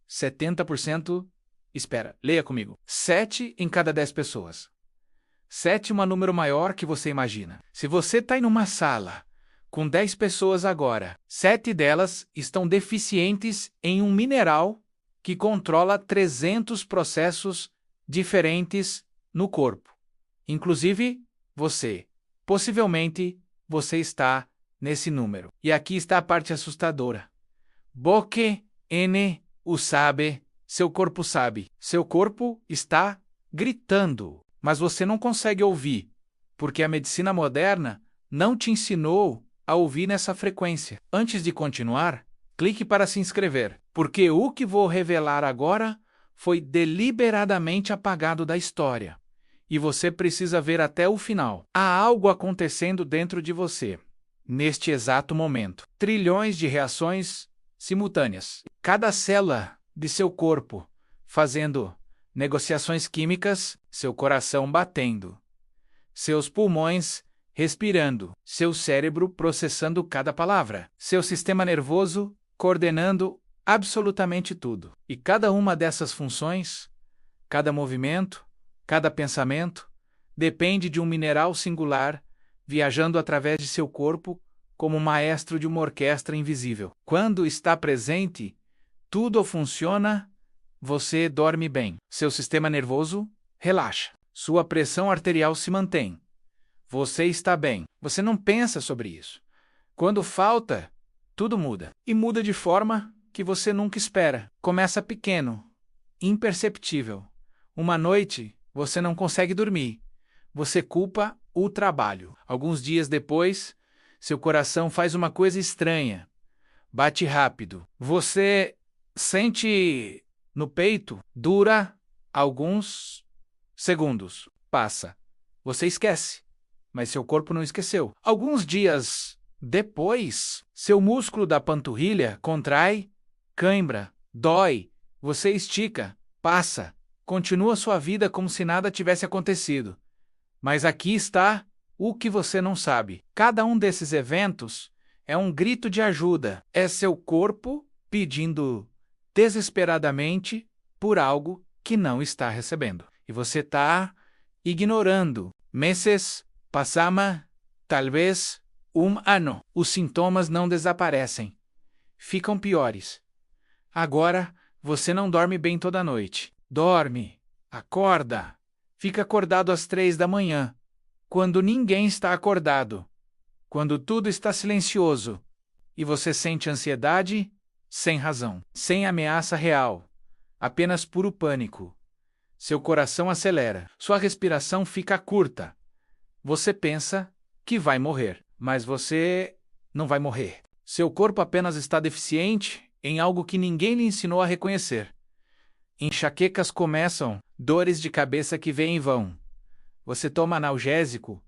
70%... Espera, leia comigo. 7 em cada 10 pessoas. 7 é um número maior que você imagina. Se você está em uma sala com 10 pessoas agora, 7 delas estão deficientes em um mineral que controla 300 processos diferentes no corpo. Inclusive, você. Possivelmente, você está nesse número. E aqui está a parte assustadora. Boque N o sabe, seu corpo sabe. Seu corpo está gritando, mas você não consegue ouvir, porque a medicina moderna não te ensinou a ouvir nessa frequência. Antes de continuar, clique para se inscrever, porque o que vou revelar agora foi deliberadamente apagado da história. E você precisa ver até o final. Há algo acontecendo dentro de você, neste exato momento. Trilhões de reações simultâneas. Cada célula de seu corpo fazendo negociações químicas, seu coração batendo, seus pulmões respirando, seu cérebro processando cada palavra, seu sistema nervoso coordenando absolutamente tudo. E cada uma dessas funções, cada movimento, cada pensamento, depende de um mineral singular viajando através de seu corpo como o maestro de uma orquestra invisível. Quando está presente, tudo funciona, você dorme bem. Seu sistema nervoso relaxa. Sua pressão arterial se mantém. Você está bem. Você não pensa sobre isso. Quando falta, tudo muda. E muda de forma que você nunca espera. Começa pequeno, imperceptível. Uma noite, você não consegue dormir. Você culpa o trabalho. Alguns dias depois, seu coração faz uma coisa estranha. Bate rápido. Você sente no peito, dura alguns segundos. Passa. Você esquece, mas seu corpo não esqueceu. Alguns dias depois, seu músculo da panturrilha contrai, cãibra, dói. Você estica, passa. Continua sua vida como se nada tivesse acontecido. Mas aqui está o que você não sabe. Cada um desses eventos é um grito de ajuda. É seu corpo pedindo desesperadamente por algo que não está recebendo. E você está ignorando. Meses, passama, talvez ano. Os sintomas não desaparecem. Ficam piores. Agora, você não dorme bem toda noite. Dorme, acorda, fica acordado às 3 da manhã, quando ninguém está acordado, quando tudo está silencioso, e você sente ansiedade sem razão, sem ameaça real, apenas puro pânico. Seu coração acelera, sua respiração fica curta. Você pensa que vai morrer, mas você não vai morrer. Seu corpo apenas está deficiente em algo que ninguém lhe ensinou a reconhecer. Enxaquecas começam, dores de cabeça que vêm e vão. Você toma analgésico,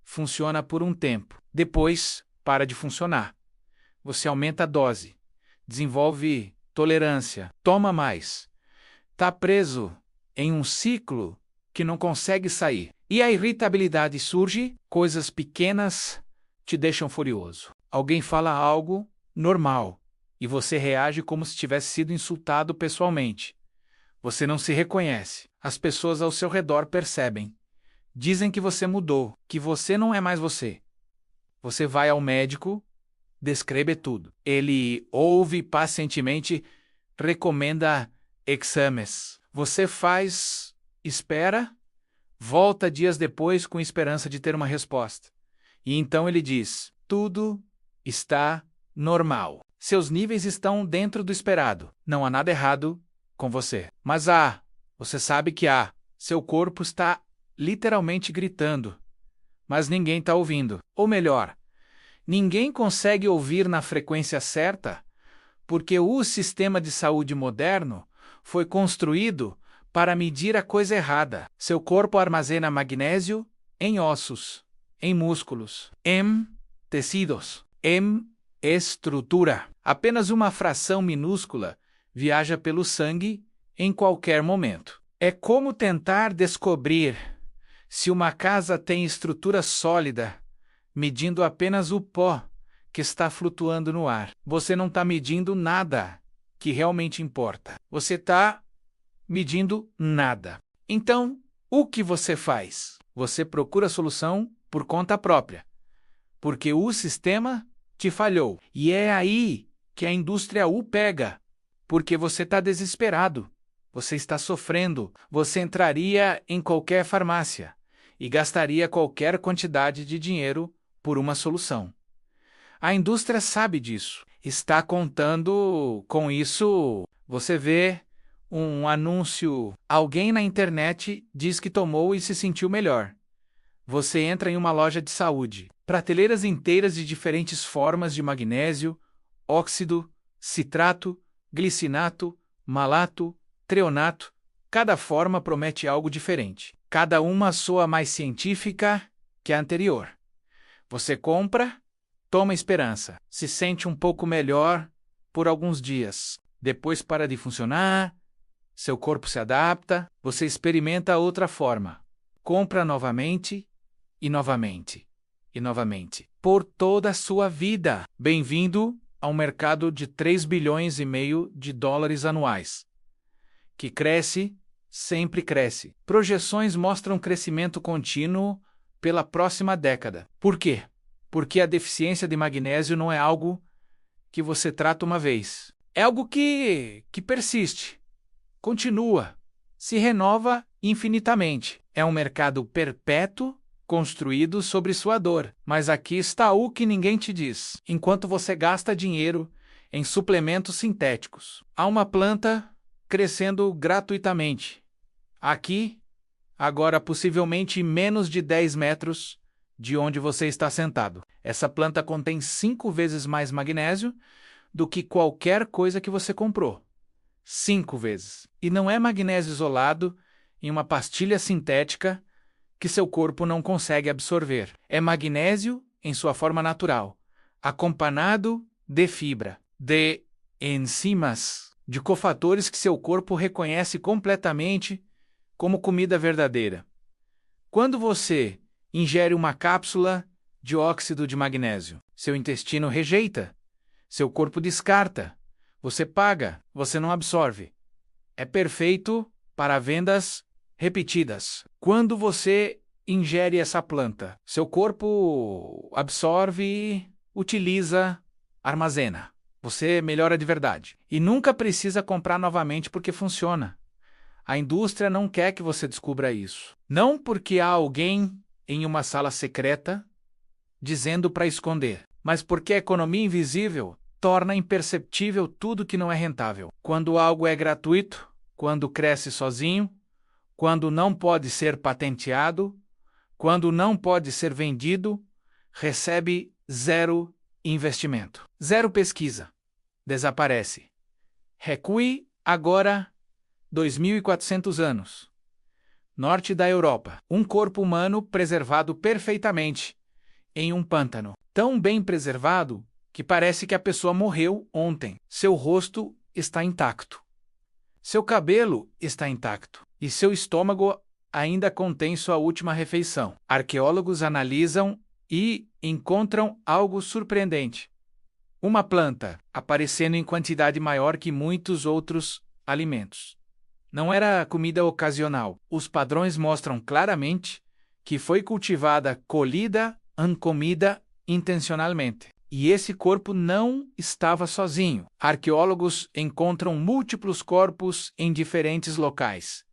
funciona por um tempo. Depois, para de funcionar. Você aumenta a dose, desenvolve tolerância, toma mais. Está preso em um ciclo que não consegue sair. E a irritabilidade surge, coisas pequenas te deixam furioso. Alguém fala algo normal e você reage como se tivesse sido insultado pessoalmente. Você não se reconhece. As pessoas ao seu redor percebem. Dizem que você mudou, que você não é mais você. Você vai ao médico, descreve tudo. Ele ouve pacientemente, recomenda exames. Você faz, espera, volta dias depois com esperança de ter uma resposta. E então ele diz: tudo está normal. Seus níveis estão dentro do esperado. Não há nada errado com você. Mas você sabe que seu corpo está literalmente gritando, mas ninguém está ouvindo. Ou melhor, ninguém consegue ouvir na frequência certa, porque o sistema de saúde moderno foi construído para medir a coisa errada. Seu corpo armazena magnésio em ossos, em músculos, em tecidos, em estrutura. Apenas uma fração minúscula viaja pelo sangue em qualquer momento. É como tentar descobrir se uma casa tem estrutura sólida, medindo apenas o pó que está flutuando no ar. Você não está medindo nada que realmente importa. Você está medindo nada. Então, o que você faz? Você procura a solução por conta própria, porque o sistema te falhou. E é aí que a indústria o pega, porque você está desesperado, você está sofrendo, você entraria em qualquer farmácia e gastaria qualquer quantidade de dinheiro por uma solução. A indústria sabe disso, está contando com isso. Você vê um anúncio, alguém na internet diz que tomou e se sentiu melhor. Você entra em uma loja de saúde, prateleiras inteiras de diferentes formas de magnésio, óxido, citrato, glicinato, malato, treonato. Cada forma promete algo diferente. Cada uma soa mais científica que a anterior. Você compra, toma esperança, se sente um pouco melhor por alguns dias. Depois para de funcionar, seu corpo se adapta, você experimenta outra forma. Compra novamente e novamente e novamente. Por toda a sua vida. Bem-vindo ao mercado de 3,5 bilhões de dólares anuais, que cresce, sempre cresce. Projeções mostram crescimento contínuo pela próxima década. Por quê? Porque a deficiência de magnésio não é algo que você trata uma vez. É algo que persiste, continua, se renova infinitamente. É um mercado perpétuo, construído sobre sua dor. Mas aqui está o que ninguém te diz. Enquanto você gasta dinheiro em suplementos sintéticos, há uma planta crescendo gratuitamente. Aqui, agora possivelmente menos de 10 metros de onde você está sentado. Essa planta contém 5 vezes mais magnésio do que qualquer coisa que você comprou. 5 vezes. E não é magnésio isolado em uma pastilha sintética que seu corpo não consegue absorver. É magnésio em sua forma natural, acompanhado de fibra, de enzimas, de cofatores que seu corpo reconhece completamente como comida verdadeira. Quando você ingere uma cápsula de óxido de magnésio, seu intestino rejeita, seu corpo descarta, você paga, você não absorve. É perfeito para vendas repetidas. Quando você ingere essa planta, seu corpo absorve, utiliza, armazena. Você melhora de verdade. E nunca precisa comprar novamente porque funciona. A indústria não quer que você descubra isso. Não porque há alguém em uma sala secreta dizendo para esconder, mas porque a economia invisível torna imperceptível tudo que não é rentável. Quando algo é gratuito, quando cresce sozinho, quando não pode ser patenteado, quando não pode ser vendido, recebe zero investimento. Zero pesquisa. Desaparece. Recue agora 2.400 anos. Norte da Europa. Um corpo humano preservado perfeitamente em um pântano. Tão bem preservado que parece que a pessoa morreu ontem. Seu rosto está intacto. Seu cabelo está intacto. E seu estômago ainda contém sua última refeição. Arqueólogos analisam e encontram algo surpreendente. Uma planta aparecendo em quantidade maior que muitos outros alimentos. Não era comida ocasional. Os padrões mostram claramente que foi cultivada, colhida, comida intencionalmente. E esse corpo não estava sozinho. Arqueólogos encontram múltiplos corpos em diferentes locais.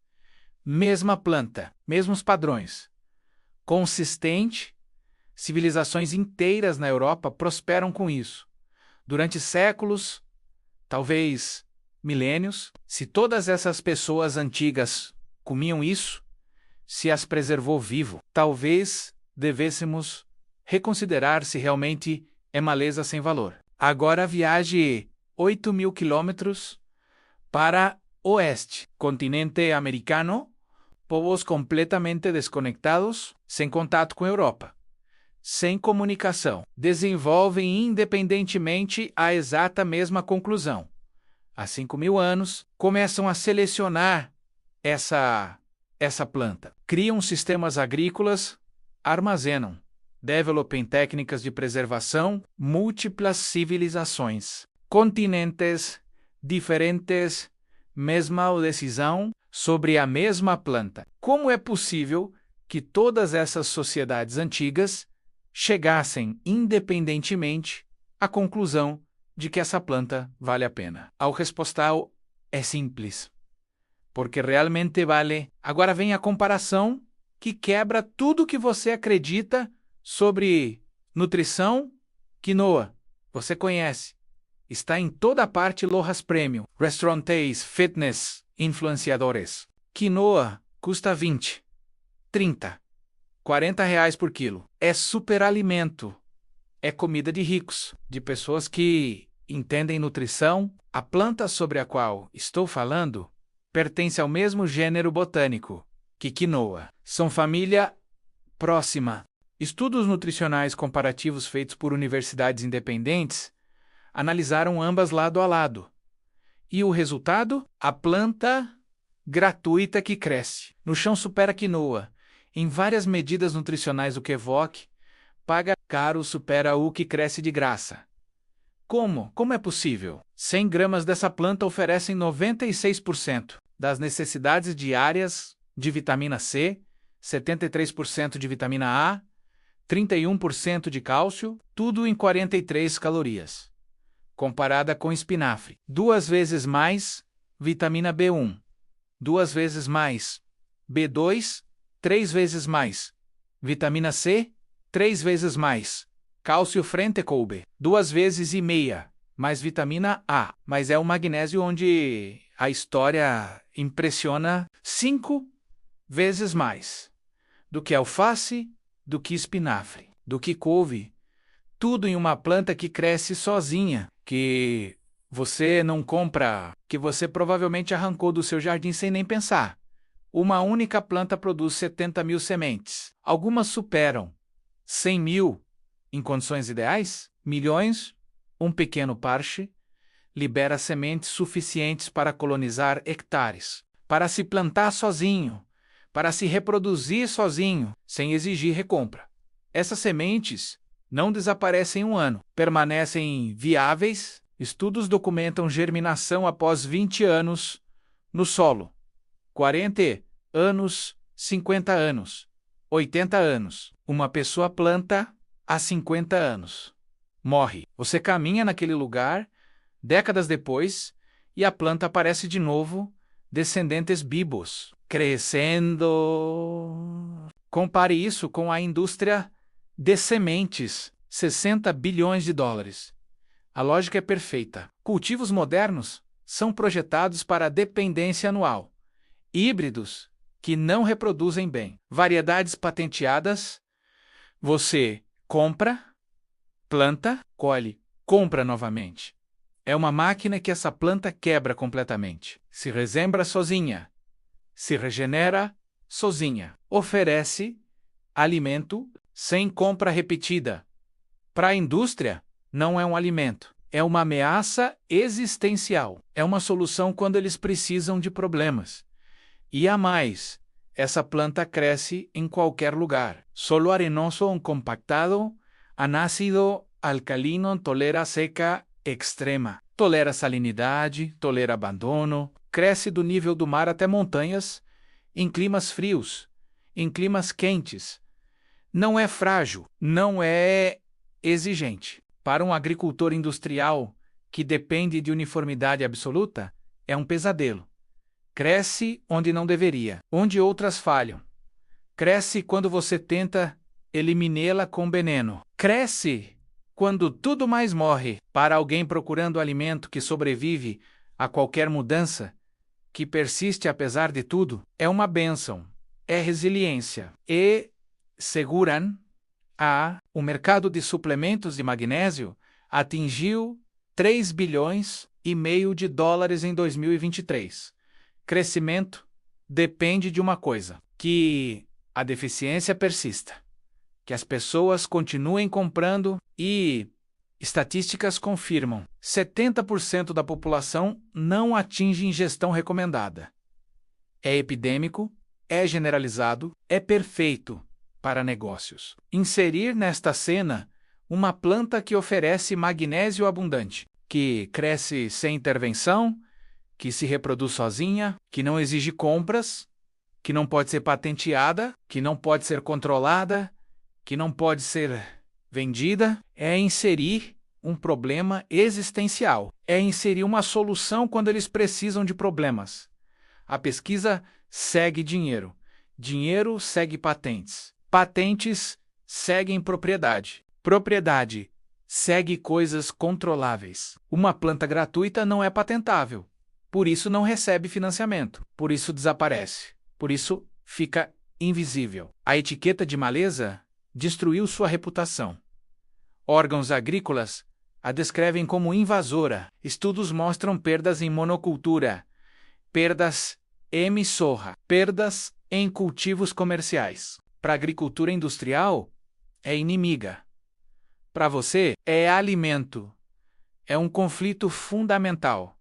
Mesma planta, mesmos padrões. Consistente, civilizações inteiras na Europa prosperam com isso. Durante séculos, talvez milênios, se todas essas pessoas antigas comiam isso, se as preservou vivo, talvez devêssemos reconsiderar se realmente é maleza sem valor. Agora viaje 8.000 quilômetros para oeste, continente americano, povos completamente desconectados, sem contato com a Europa, sem comunicação, desenvolvem independentemente a exata mesma conclusão. Há 5.000 anos, começam a selecionar essa planta. Criam sistemas agrícolas, armazenam, developem técnicas de preservação, múltiplas civilizações, continentes, diferentes, mesma decisão sobre a mesma planta. Como é possível que todas essas sociedades antigas chegassem independentemente à conclusão de que essa planta vale a pena? A resposta é simples. Porque realmente vale. Agora vem a comparação que quebra tudo que você acredita sobre nutrição. Quinoa, você conhece. Está em toda parte lojas premium, restaurantes, fitness, influenciadores. Quinoa custa 20, 30, 40 reais por quilo. É superalimento. É comida de ricos, de pessoas que entendem nutrição. A planta sobre a qual estou falando pertence ao mesmo gênero botânico que quinoa. São família próxima. Estudos nutricionais comparativos feitos por universidades independentes analisaram ambas lado a lado. E o resultado? A planta gratuita que cresce. No chão supera a quinoa. Em várias medidas nutricionais o que evoque, paga caro supera o que cresce de graça. Como? Como é possível? 100 gramas dessa planta oferecem 96% das necessidades diárias de vitamina C, 73% de vitamina A, 31% de cálcio, tudo em 43 calorias. Comparada com espinafre, 2 vezes mais vitamina B1, 2 vezes mais B2, 3 vezes mais vitamina C, 3 vezes mais cálcio frente a coube, 2 vezes e meia mais vitamina A, mas é o magnésio onde a história impressiona 5 vezes mais do que alface, do que espinafre, do que couve, tudo em uma planta que cresce sozinha, que você não compra, que você provavelmente arrancou do seu jardim sem nem pensar. Uma única planta produz 70 mil sementes. Algumas superam 100 mil em condições ideais, milhões, um pequeno parche, libera sementes suficientes para colonizar hectares, para se plantar sozinho, para se reproduzir sozinho, sem exigir recompra. Essas sementes não desaparecem em um ano, permanecem viáveis. Estudos documentam germinação após 20 anos no solo, 40 anos, 50 anos, 80 anos. Uma pessoa planta há 50 anos. Morre. Você caminha naquele lugar, décadas depois, e a planta aparece de novo, descendentes vivos, crescendo. Compare isso com a indústria de sementes, 60 bilhões de dólares. A lógica é perfeita. Cultivos modernos são projetados para dependência anual. Híbridos que não reproduzem bem. Variedades patenteadas. Você compra, planta, colhe, compra novamente. É uma máquina que essa planta quebra completamente. Se resembra sozinha. Se regenera sozinha. Oferece alimento sem compra repetida. Para a indústria, não é um alimento. É uma ameaça existencial. É uma solução quando eles precisam de problemas. E a mais, essa planta cresce em qualquer lugar. Solo arenoso compactado, anácido, alcalino, tolera seca extrema. Tolera salinidade, tolera abandono, cresce do nível do mar até montanhas, em climas frios, em climas quentes. Não é frágil, não é exigente. Para um agricultor industrial que depende de uniformidade absoluta, é um pesadelo. Cresce onde não deveria, onde outras falham. Cresce quando você tenta eliminá-la com veneno. Cresce quando tudo mais morre. Para alguém procurando alimento que sobrevive a qualquer mudança, que persiste apesar de tudo, é uma bênção, é resiliência. E seguram o mercado de suplementos de magnésio atingiu 3 bilhões e meio de dólares em 2023. Crescimento depende de uma coisa, que a deficiência persista, que as pessoas continuem comprando e estatísticas confirmam, 70% da população não atinge ingestão recomendada. É epidêmico, é generalizado, é perfeito para negócios. Inserir nesta cena uma planta que oferece magnésio abundante, que cresce sem intervenção, que se reproduz sozinha, que não exige compras, que não pode ser patenteada, que não pode ser controlada, que não pode ser vendida, é inserir um problema existencial. É inserir uma solução quando eles precisam de problemas. A pesquisa segue dinheiro. Dinheiro segue patentes. Patentes seguem propriedade. Propriedade segue coisas controláveis. Uma planta gratuita não é patentável. Por isso não recebe financiamento. Por isso desaparece. Por isso fica invisível. A etiqueta de maleza destruiu sua reputação. Órgãos agrícolas a descrevem como invasora. Estudos mostram perdas em monocultura, perdas em soja, perdas em cultivos comerciais. Para a agricultura industrial, é inimiga. Para você, é alimento. É um conflito fundamental.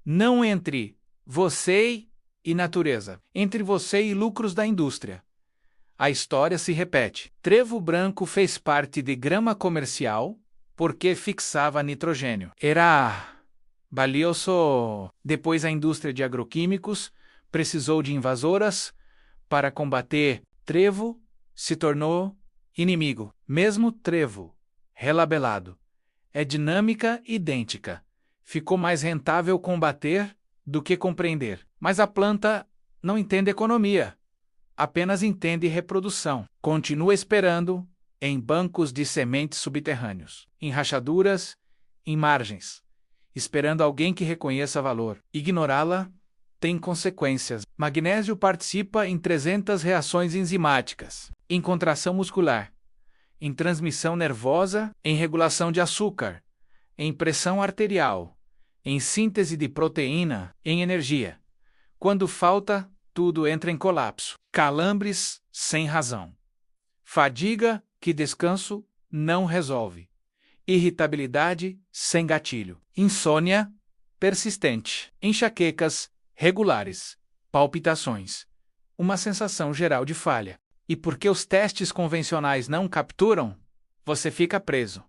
Não entre você e natureza, entre você e lucros da indústria. A história se repete. Trevo branco fez parte de grama comercial porque fixava nitrogênio. Era valioso. Depois a indústria de agroquímicos precisou de invasoras para combater. Trevo se tornou inimigo. Mesmo trevo, relabelado, é dinâmica idêntica. Ficou mais rentável combater do que compreender. Mas a planta não entende economia. Apenas entende reprodução. Continua esperando em bancos de sementes subterrâneos, em rachaduras, em margens, esperando alguém que reconheça valor. Ignorá-la tem consequências. Magnésio participa em 300 reações enzimáticas, em contração muscular, em transmissão nervosa, em regulação de açúcar, em pressão arterial, em síntese de proteína, em energia. Quando falta, tudo entra em colapso. Calambres sem razão. Fadiga que descanso não resolve. Irritabilidade sem gatilho. Insônia persistente. Enxaquecas regulares. Palpitações. Uma sensação geral de falha. E porque os testes convencionais não capturam, você fica preso.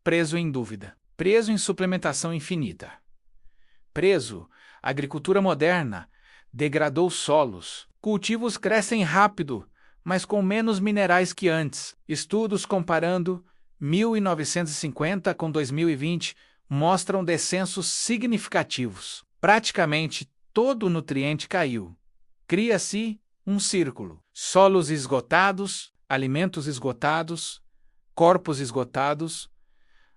Preso em dúvida. Preso em suplementação infinita. Preso, a agricultura moderna degradou solos. Cultivos crescem rápido, mas com menos minerais que antes. Estudos comparando 1950 com 2020 mostram descensos significativos. Praticamente todo o nutriente caiu. Cria-se um círculo. Solos esgotados, alimentos esgotados, corpos esgotados,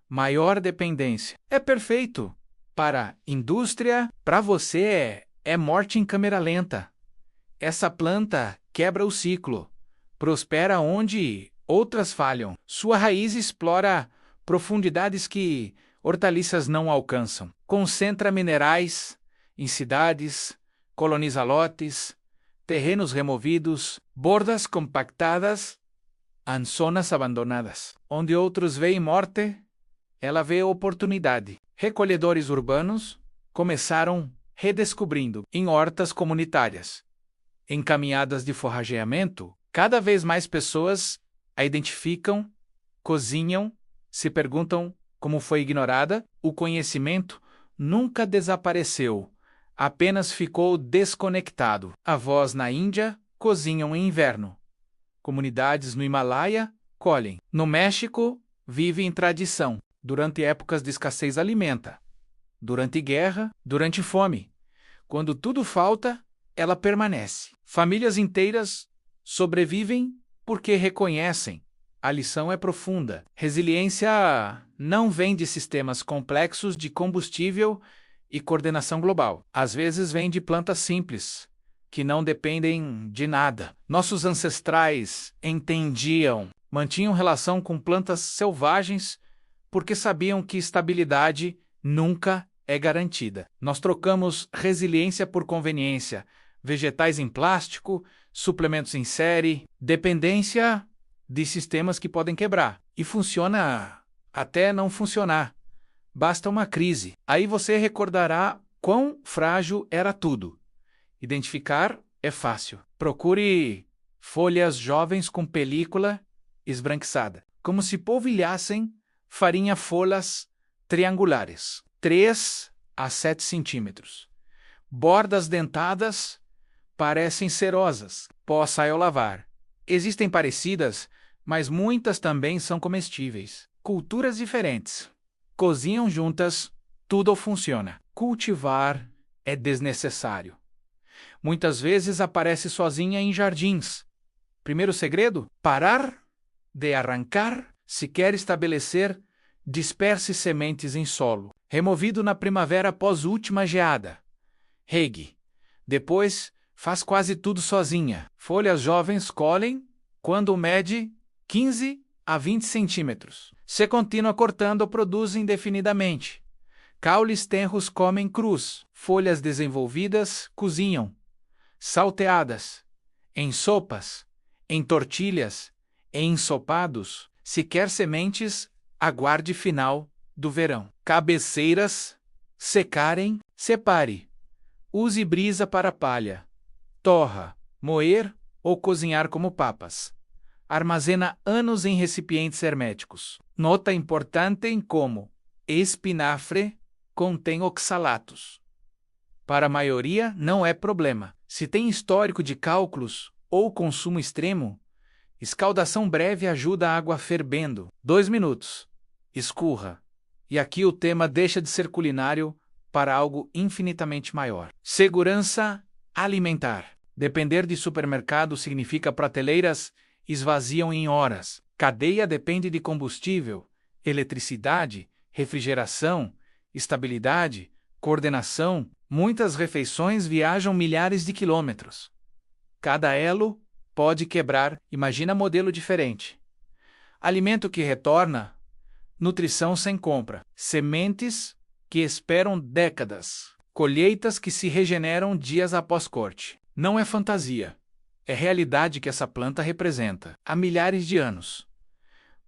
maior dependência. É perfeito. Para a indústria, para você é morte em câmera lenta. Essa planta quebra o ciclo. Prospera onde outras falham. Sua raiz explora profundidades que hortaliças não alcançam. Concentra minerais em cidades, coloniza lotes, terrenos removidos, bordas compactadas, em zonas abandonadas. Onde outros veem morte, ela vê oportunidade. Recolhedores urbanos começaram redescobrindo em hortas comunitárias. Em caminhadas de forrageamento, cada vez mais pessoas a identificam, cozinham, se perguntam como foi ignorada. O conhecimento nunca desapareceu, apenas ficou desconectado. Avós na Índia cozinham em inverno. Comunidades no Himalaia colhem. No México, vive em tradição. Durante épocas de escassez alimenta. Durante guerra, durante fome. Quando tudo falta, ela permanece. Famílias inteiras sobrevivem porque reconhecem. A lição é profunda. Resiliência não vem de sistemas complexos de combustível e coordenação global. Às vezes vem de plantas simples, que não dependem de nada. Nossos ancestrais entendiam, mantinham relação com plantas selvagens porque sabiam que estabilidade nunca é garantida. Nós trocamos resiliência por conveniência, vegetais em plástico, suplementos em série, dependência de sistemas que podem quebrar. E funciona até não funcionar. Basta uma crise. Aí você recordará quão frágil era tudo. Identificar é fácil. Procure folhas jovens com película esbranquiçada, como se polvilhassem farinha folhas triangulares. 3 a 7 centímetros. Bordas dentadas, parecem cerosas. Possa eu lavar. Existem parecidas, mas muitas também são comestíveis. Culturas diferentes. Cozinham juntas, tudo funciona. Cultivar é desnecessário. Muitas vezes aparece sozinha em jardins. Primeiro segredo: parar de arrancar. Se quer estabelecer, disperse sementes em solo. Removido na primavera após última geada. Regue. Depois, faz quase tudo sozinha. Folhas jovens colhem quando mede 15 a 20 centímetros. Se continua cortando, produz indefinidamente. Caules tenros comem crus. Folhas desenvolvidas cozinham. Salteadas. Em sopas. Em tortilhas. Em ensopados. Se quer sementes, aguarde final do verão. Cabeceiras. Secarem. Separe. Use brisa para palha. Torra, moer ou cozinhar como papas. Armazena anos em recipientes herméticos. Nota importante em como espinafre contém oxalatos. Para a maioria, não é problema. Se tem histórico de cálculos ou consumo extremo, escaldação breve ajuda a água fervendo. 2 minutos. Escurra. E aqui o tema deixa de ser culinário para algo infinitamente maior. Segurança alimentar. Depender de supermercado significa prateleiras esvaziam em horas. Cadeia depende de combustível, eletricidade, refrigeração, estabilidade, coordenação. Muitas refeições viajam milhares de quilômetros. Cada elo pode quebrar. Imagina modelo diferente. Alimento que retorna, nutrição sem compra. Sementes que esperam décadas. Colheitas que se regeneram dias após corte. Não é fantasia. É realidade que essa planta representa há milhares de anos.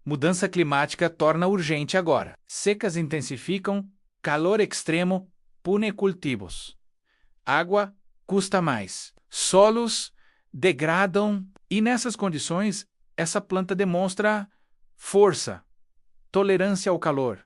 Mudança climática torna urgente agora. Secas intensificam, calor extremo pune cultivos. Água custa mais. Solos degradam e nessas condições essa planta demonstra força, tolerância ao calor,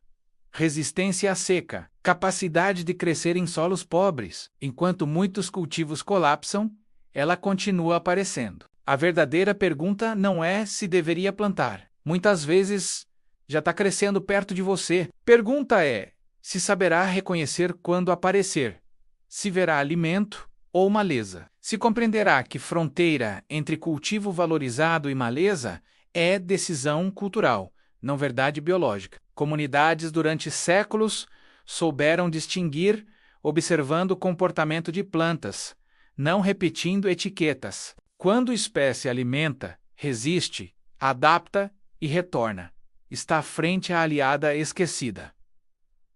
resistência à seca, capacidade de crescer em solos pobres. Enquanto muitos cultivos colapsam, ela continua aparecendo. A verdadeira pergunta não é se deveria plantar. Muitas vezes já está crescendo perto de você. Pergunta é se saberá reconhecer quando aparecer, se verá alimento ou maleza. Se compreenderá que fronteira entre cultivo valorizado e maleza é decisão cultural, não verdade biológica. Comunidades durante séculos souberam distinguir observando o comportamento de plantas, não repetindo etiquetas. Quando espécie alimenta, resiste, adapta e retorna, está à frente a aliada esquecida.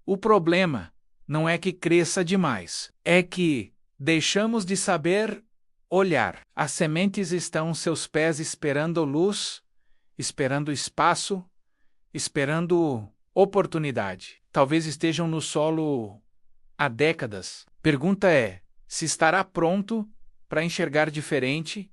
O problema não é que cresça demais, é que deixamos de saber olhar. As sementes estão seus pés esperando luz, esperando espaço, esperando oportunidade. Talvez estejam no solo há décadas. Pergunta é se estará pronto para enxergar diferente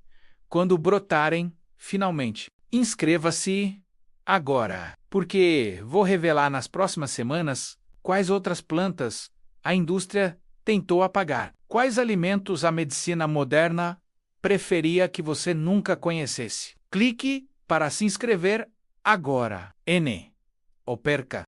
quando brotarem finalmente. Inscreva-se agora, porque vou revelar nas próximas semanas quais outras plantas a indústria tentou apagar. Quais alimentos a medicina moderna preferia que você nunca conhecesse. Clique para se inscrever agora. N. Ou perca.